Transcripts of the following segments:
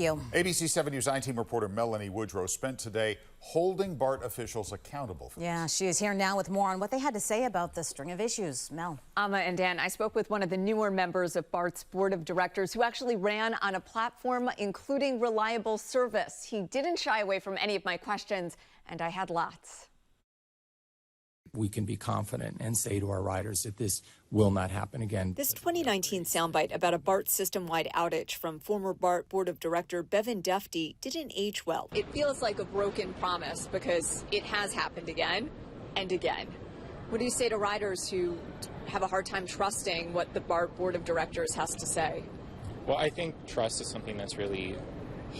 ABC 7 News 9 team reporter Melanie Woodrow spent today holding BART officials accountable for this. She is here now with more on what they had to say about the string of issues. Mel. Amma and Dan, I spoke with one of the newer members of BART's board of directors who actually ran on a platform including reliable service. He didn't shy away from any of my questions, and I had lots. We can be confident and say to our riders that this will not happen again. This 2019 soundbite about a BART system-wide outage from former BART board of director Bevan Defty didn't age well. It feels like a broken promise because it has happened again and again. What do you say to riders who have a hard time trusting what the BART board of directors has to say? Well, I think trust is something that's really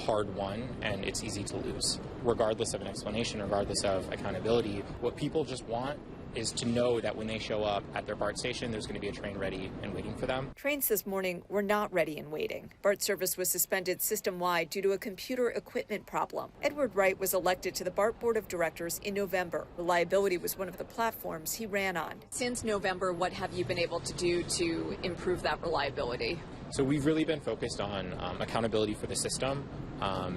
hard won, and it's easy to lose. Regardless of an explanation, regardless of accountability, what people just want is to know that when they show up at their BART station, there's going to be a train ready and waiting for them. Trains this morning were not ready and waiting. BART service was suspended system-wide due to a computer equipment problem. Edward Wright was elected to the BART board of directors in November. Reliability was one of the platforms he ran on. Since November, what have you been able to do to improve that reliability? So we've really been focused on accountability for the system,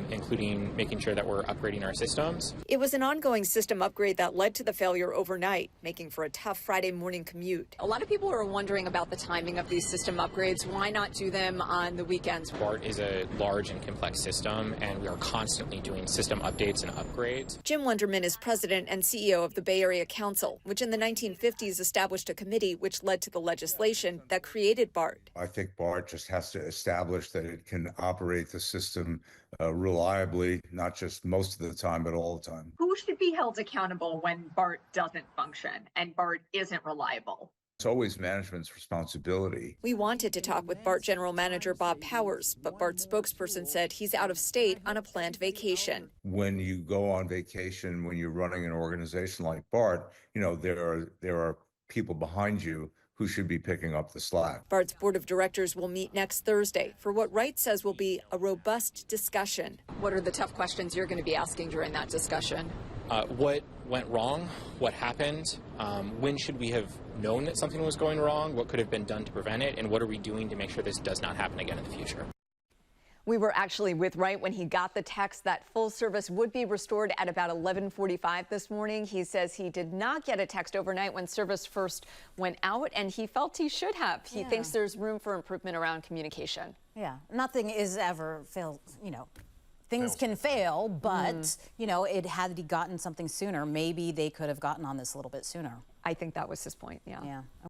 including making sure that we're upgrading our systems. It was an ongoing system upgrade that led to the failure overnight, making for a tough Friday morning commute. A lot of people are wondering about the timing of these system upgrades. Why not do them on the weekends? BART is a large and complex system, and we are constantly doing system updates and upgrades. Jim Wunderman is president and CEO of the Bay Area Council, which in the 1950s established a committee which led to the legislation that created BART. I think BART just has to establish that it can operate the system reliably, not just most of the time, but all the time. Who should be held accountable when BART doesn't function and BART isn't reliable? It's always management's responsibility. We wanted to talk with BART General Manager Bob Powers, but BART spokesperson said he's out of state on a planned vacation. When you go on vacation, when you're running an organization like BART, there are people behind you who should be picking up the slack. BART's board of directors will meet next Thursday for what Wright says will be a robust discussion. What are the tough questions you're going to be asking during that discussion? What went wrong? What happened? When should we have known that something was going wrong? What could have been done to prevent it? And what are we doing to make sure this does not happen again in the future? We were actually with Wright when he got the text that full service would be restored at about 11:45 this morning. He says he did not get a text overnight when service first went out, and he felt he should have. He thinks there's room for improvement around communication. Yeah, nothing is ever failed, Things can fail, but, had he gotten something sooner, maybe they could have gotten on this a little bit sooner. I think that was his point, yeah.